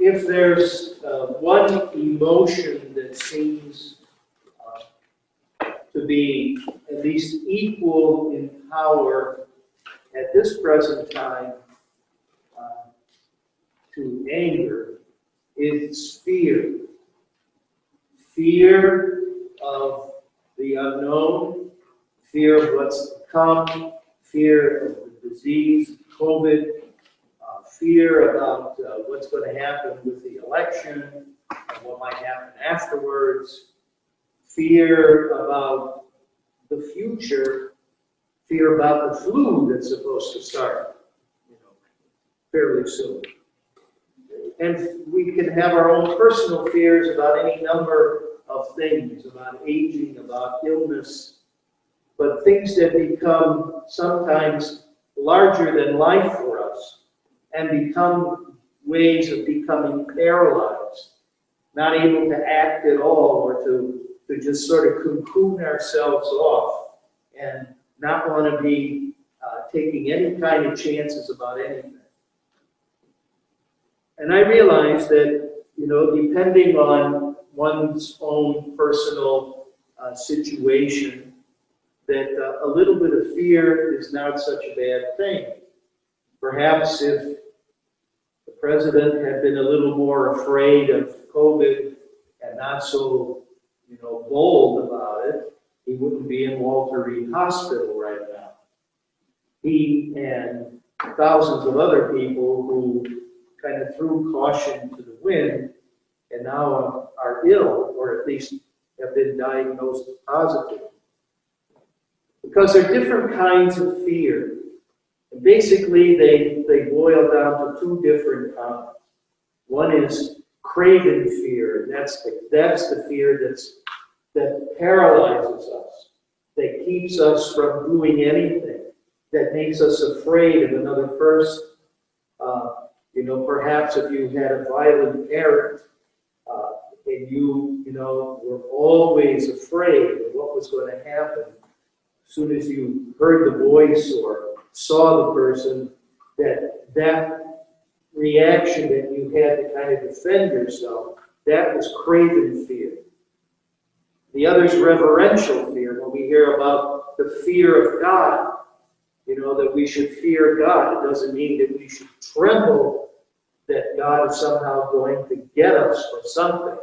if there's one emotion that seems to be at least equal in power at this present time to anger, it's fear. Fear of the unknown, fear of what's to come, fear of the disease, COVID, fear about what's going to happen with the election, what might happen afterwards, fear about the future, fear about the flu that's supposed to start, fairly soon. And we can have our own personal fears about any number of things, about aging, about illness, but things that become sometimes larger than life for us and become ways of becoming paralyzed, not able to act at all or to just sort of cocoon ourselves off and not want to be taking any kind of chances about anything. And I realize that, depending on one's own personal situation, that a little bit of fear is not such a bad thing. Perhaps if the president had been a little more afraid of COVID and not so, bold about it, he wouldn't be in Walter Reed Hospital right now. He and thousands of other people who kind of threw caution to the wind and now are ill, or at least have been diagnosed positive. Because they're different kinds of fear. And basically, they boil down to two different kinds. One is Craven fear. That's the fear that paralyzes us, that keeps us from doing anything, that makes us afraid of another person. Perhaps if you had a violent parent and you were always afraid of what was going to happen, as soon as you heard the voice or saw the person, that reaction that you had to kind of defend yourself, that was Craven fear. The other is reverential fear, when we hear about the fear of God, that we should fear God. It doesn't mean that we should tremble that God is somehow going to get us for something,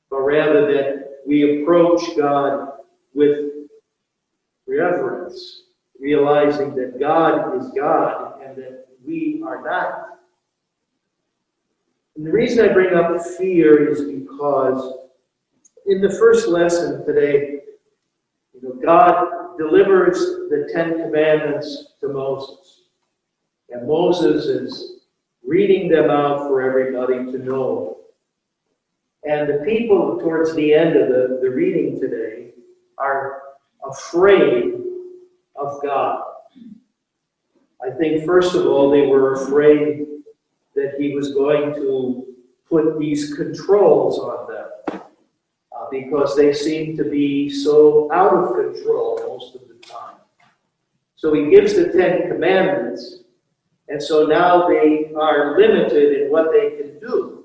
but rather that we approach God with reverence, realizing that God is God and that we are not. And the reason I bring up fear is because in the first lesson today, God delivers the 10 Commandments to Moses. And Moses is reading them out for everybody to know. And the people towards the end of the reading today are afraid of God. I think, first of all, they were afraid that he was going to put these controls on them because they seem to be so out of control most of the time. So he gives the 10 Commandments, and so now they are limited in what they can do.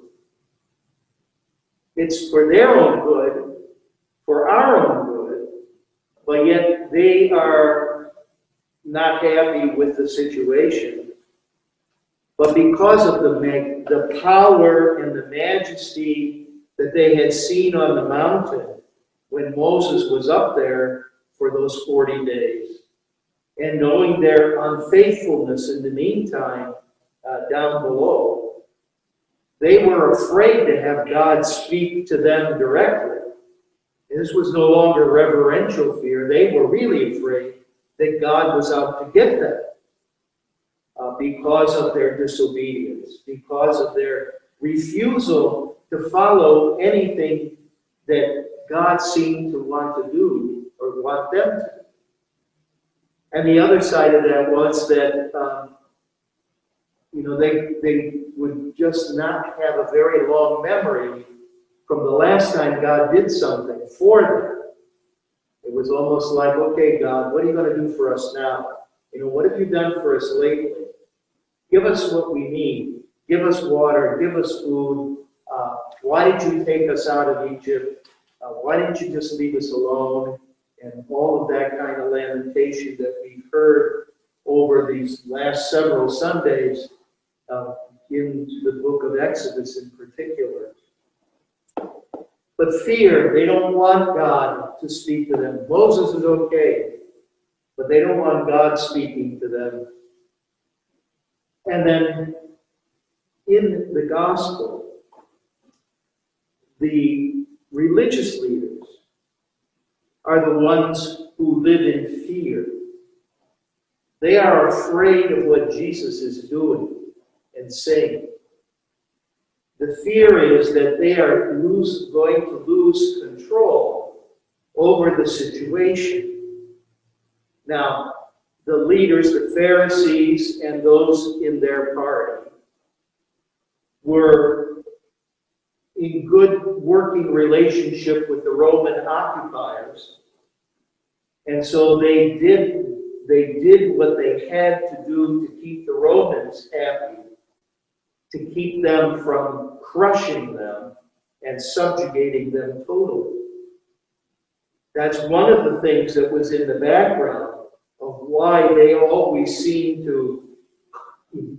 It's for their own good, for our own good, but yet they are not happy with the situation. But because of the power and the majesty that they had seen on the mountain when Moses was up there for those 40 days, and knowing their unfaithfulness in the meantime down below, they were afraid to have God speak to them directly. This was no longer reverential fear. They were really afraid that God was out to get them because of their disobedience, because of their refusal to follow anything that God seemed to want to do or want them to. And the other side of that was that they would just not have a very long memory from the last time God did something for them. It was almost like, okay, God, what are you going to do for us now? What have you done for us lately? Give us what we need. Give us water, give us food. Why did you take us out of Egypt? Why didn't you just leave us alone? And all of that kind of lamentation that we've heard over these last several Sundays in the book of Exodus in particular. But fear, they don't want God to speak to them. Moses is okay, but they don't want God speaking to them. And then in the gospel, the religious leaders are the ones who live in fear. They are afraid of what Jesus is doing and saying. The fear is that they are going to lose control over the situation. Now, the leaders, the Pharisees, and those in their party were in good working relationship with the Roman occupiers. And so they did what they had to do to keep the Romans happy, to keep them from crushing them and subjugating them totally. That's one of the things that was in the background of why they always seemed to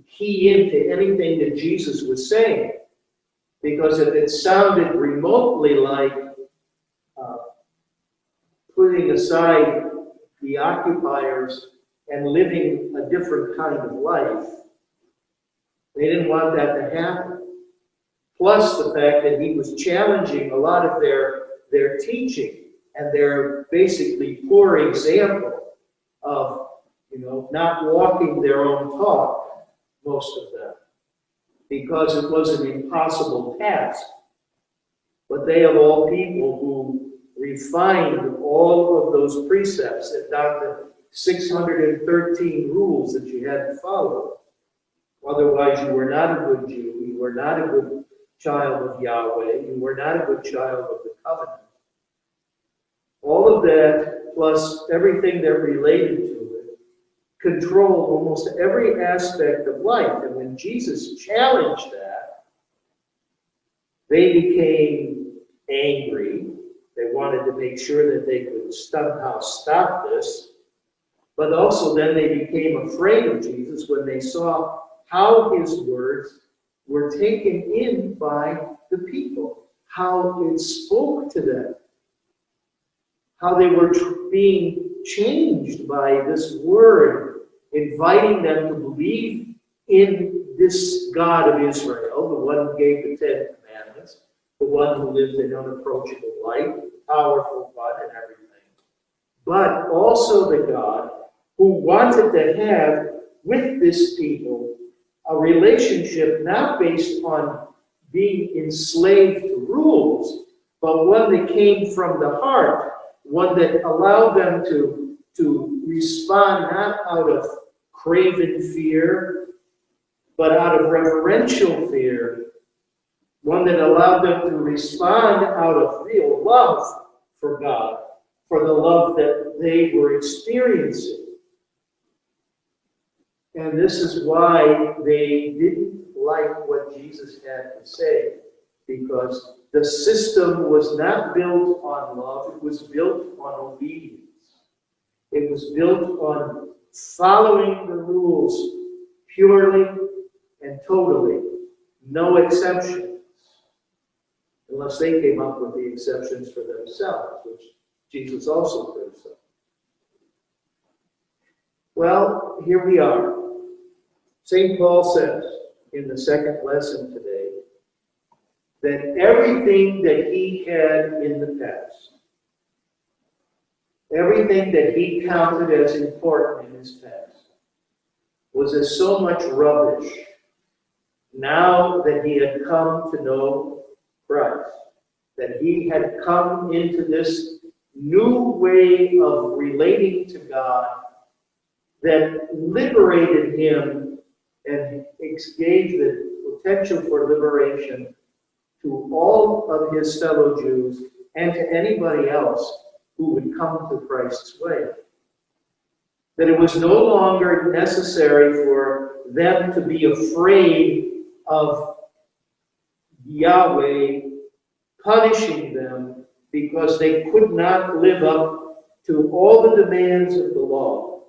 key into anything that Jesus was saying. Because if it sounded remotely like putting aside the occupiers and living a different kind of life, they didn't want that to happen. Plus the fact that he was challenging a lot of their teaching and their basically poor example of, not walking their own talk, most of them, because it was an impossible task. But they, of all people, who refined all of those precepts and down to 613 rules that you had to follow. Otherwise, you were not a good Jew. You were not a good child of Yahweh. You were not a good child of the covenant. All of that, plus everything that related to it, controlled almost every aspect of life. And when Jesus challenged that, they became angry. They wanted to make sure that they could somehow stop this. But also then they became afraid of Jesus when they saw how his words were taken in by the people, how it spoke to them, how they were being changed by this word, inviting them to believe in this God of Israel, the one who gave the 10 Commandments, the one who lives in unapproachable light, the powerful one and everything, but also the God who wanted to have with this people a relationship not based on being enslaved to rules, but one that came from the heart, one that allowed them to respond not out of craven fear, but out of reverential fear, one that allowed them to respond out of real love for God, for the love that they were experiencing. And this is why they didn't like what Jesus had to say, because the system was not built on love, it was built on obedience. It was built on following the rules purely and totally, no exceptions, unless they came up with the exceptions for themselves, which Jesus also criticized. Well, here we are. St. Paul says in the second lesson today that everything that he had in the past, everything that he counted as important in his past, was as so much rubbish now that he had come to know Christ, that he had come into this new way of relating to God that liberated him and gave the potential for liberation to all of his fellow Jews and to anybody else who would come to Christ's way. That it was no longer necessary for them to be afraid of Yahweh punishing them because they could not live up to all the demands of the law.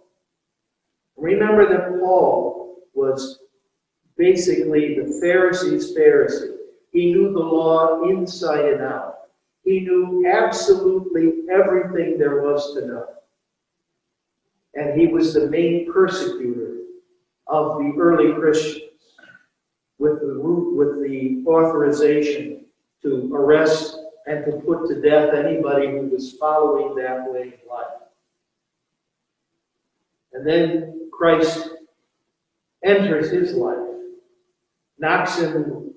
Remember that Paul was basically the Pharisees' Pharisee. He knew the law inside and out. He knew absolutely everything there was to know. And he was the main persecutor of the early Christians with the authorization to arrest and to put to death anybody who was following that way of life. And then Christ enters his life, knocks him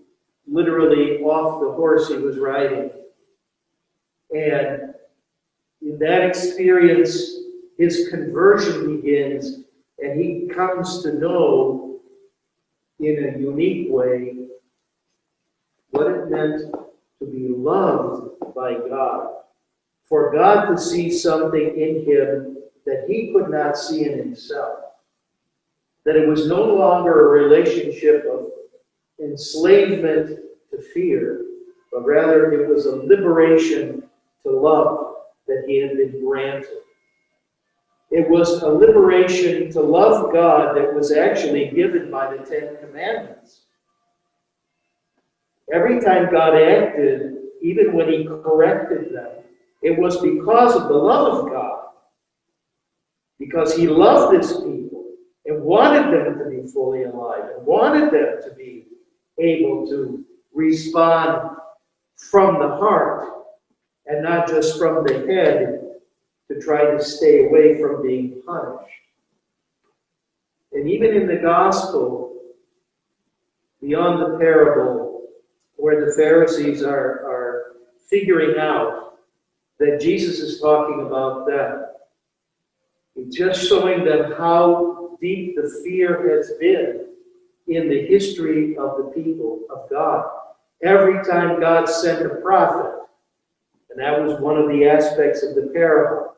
literally off the horse he was riding. And in that experience, his conversion begins, and he comes to know in a unique way what it meant to be loved by God. For God to see something in him that he could not see in himself. That it was no longer a relationship of enslavement to fear, but rather it was a liberation to love that he had been granted. It was a liberation to love God that was actually given by the Ten Commandments. Every time God acted, even when he corrected them, it was because of the love of God. Because he loved his people and wanted them to be fully alive and wanted them to be able to respond from the heart and not just from the head to try to stay away from being punished. And even in the gospel, beyond the parable, where the Pharisees are figuring out that Jesus is talking about them, it's just showing them how deep the fear has been in the history of the people of God. Every time God sent a prophet, and that was one of the aspects of the parable,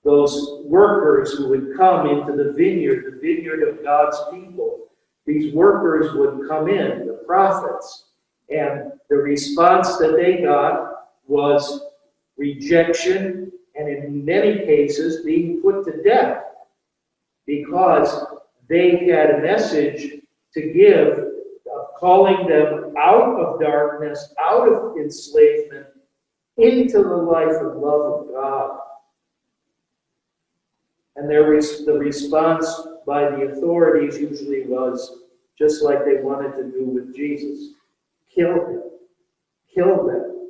those workers who would come into the vineyard of God's people, these workers would come in, the prophets, and the response that they got was rejection, and in many cases being put to death because they had a message to give, calling them out of darkness, out of enslavement, into the life and love of God. And the response by the authorities usually was just like they wanted to do with Jesus. Kill him. Kill them.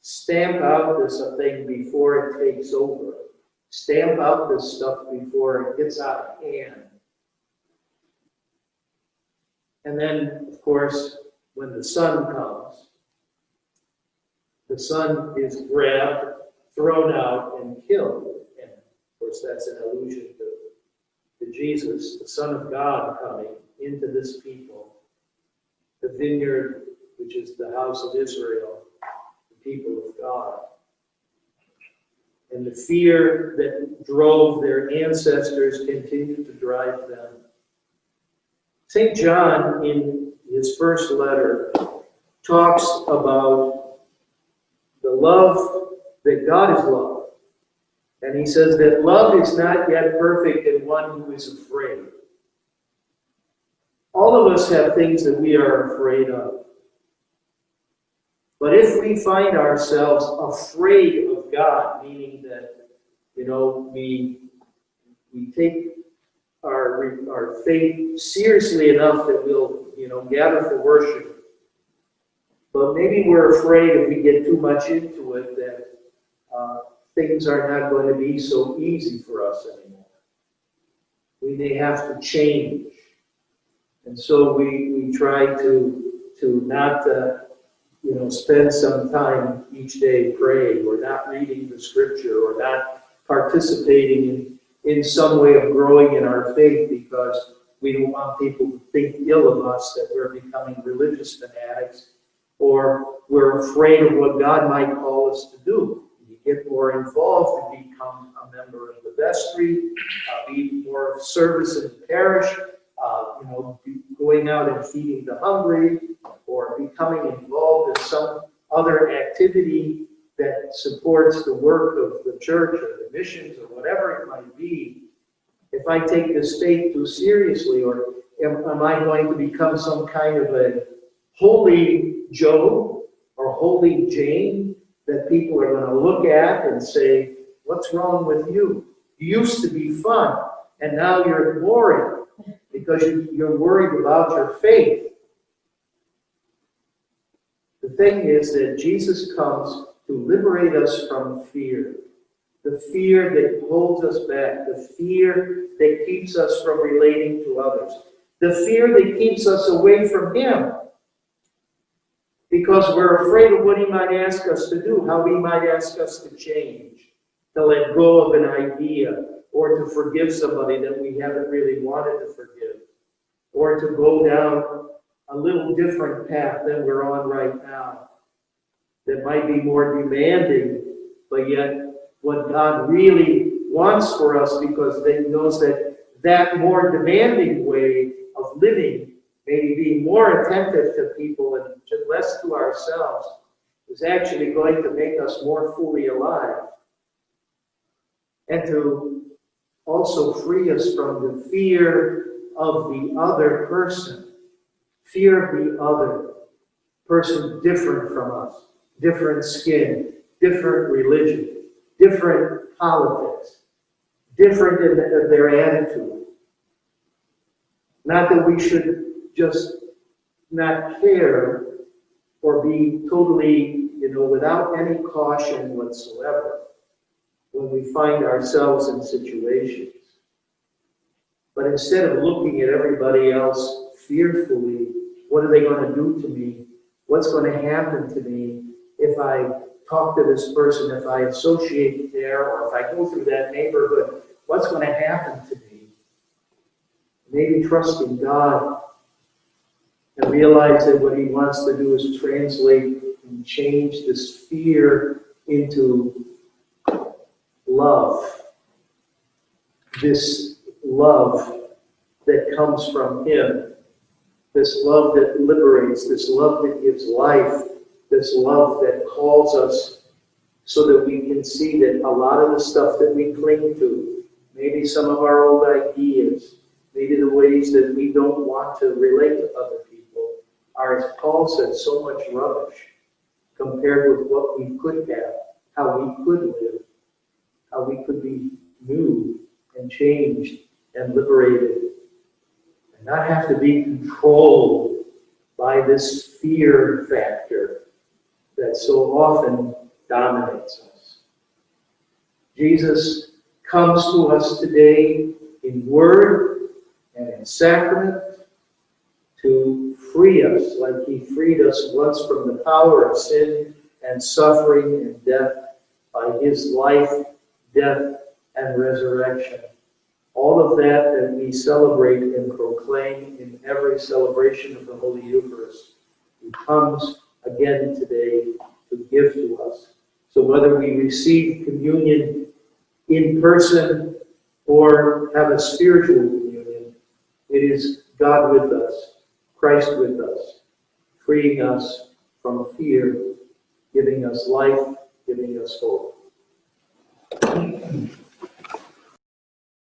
Stamp out this thing before it takes over. Stamp out this stuff before it gets out of hand. And then, of course, when the Son comes, the Son is grabbed, thrown out, and killed. And of course, that's an allusion to Jesus, the Son of God, coming into this people, the vineyard, which is the house of Israel, the people of God. And the fear that drove their ancestors continued to drive them. St. John, in his first letter, talks about the love that God is love. And he says that love is not yet perfect in one who is afraid. All of us have things that we are afraid of. But if we find ourselves afraid of God, meaning that, we take our faith seriously enough that we'll, gather for worship, but maybe we're afraid if we get too much into it that things are not going to be so easy for us anymore. We may have to change. And so we try to not spend some time each day praying, or not reading the scripture, or not participating in some way of growing in our faith, because we don't want people to think ill of us, that we're becoming religious fanatics, or we're afraid of what God might call us to do. You get more involved and become a member of the vestry, be more of service in the parish, going out and feeding the hungry, or becoming involved in some other activity that supports the work of the church or the missions or whatever it might be, if I take this faith too seriously, or am I going to become some kind of a holy Joe or holy Jane that people are going to look at and say, what's wrong with you? You used to be fun, and now you're boring because you're worried about your faith. The thing is that Jesus comes to liberate us from fear. The fear that holds us back. The fear that keeps us from relating to others. The fear that keeps us away from Him. Because we're afraid of what He might ask us to do, how He might ask us to change, to let go of an idea, or to forgive somebody that we haven't really wanted to forgive, or to go down a little different path than we're on right now, that might be more demanding, but yet what God really wants for us, because He knows that that more demanding way of living, maybe being more attentive to people and less to ourselves, is actually going to make us more fully alive, and to also free us from the fear of the other person. Fear of the other person different from us, different skin, different religion, different politics, different in their attitude. Not that we should just not care or be totally, without any caution whatsoever when we find ourselves in situations. But instead of looking at everybody else fearfully, what are they going to do to me? What's going to happen to me if I talk to this person, if I associate there, or if I go through that neighborhood? What's going to happen to me? Maybe trusting God and realize that what He wants to do is translate and change this fear into love. This love that comes from Him. This love that liberates, this love that gives life, this love that calls us so that we can see that a lot of the stuff that we cling to, maybe some of our old ideas, maybe the ways that we don't want to relate to other people, are, as Paul said, so much rubbish compared with what we could have, how we could live, how we could be new and changed and liberated, and not have to be controlled by this fear factor that so often dominates us. Jesus comes to us today in word and in sacrament to free us, like He freed us once from the power of sin and suffering and death by His life, death, and resurrection. All of that we celebrate and proclaim in every celebration of the Holy Eucharist, He comes again today to give to us. So whether we receive communion in person or have a spiritual communion, it is God with us, Christ with us, freeing us from fear, giving us life, giving us hope.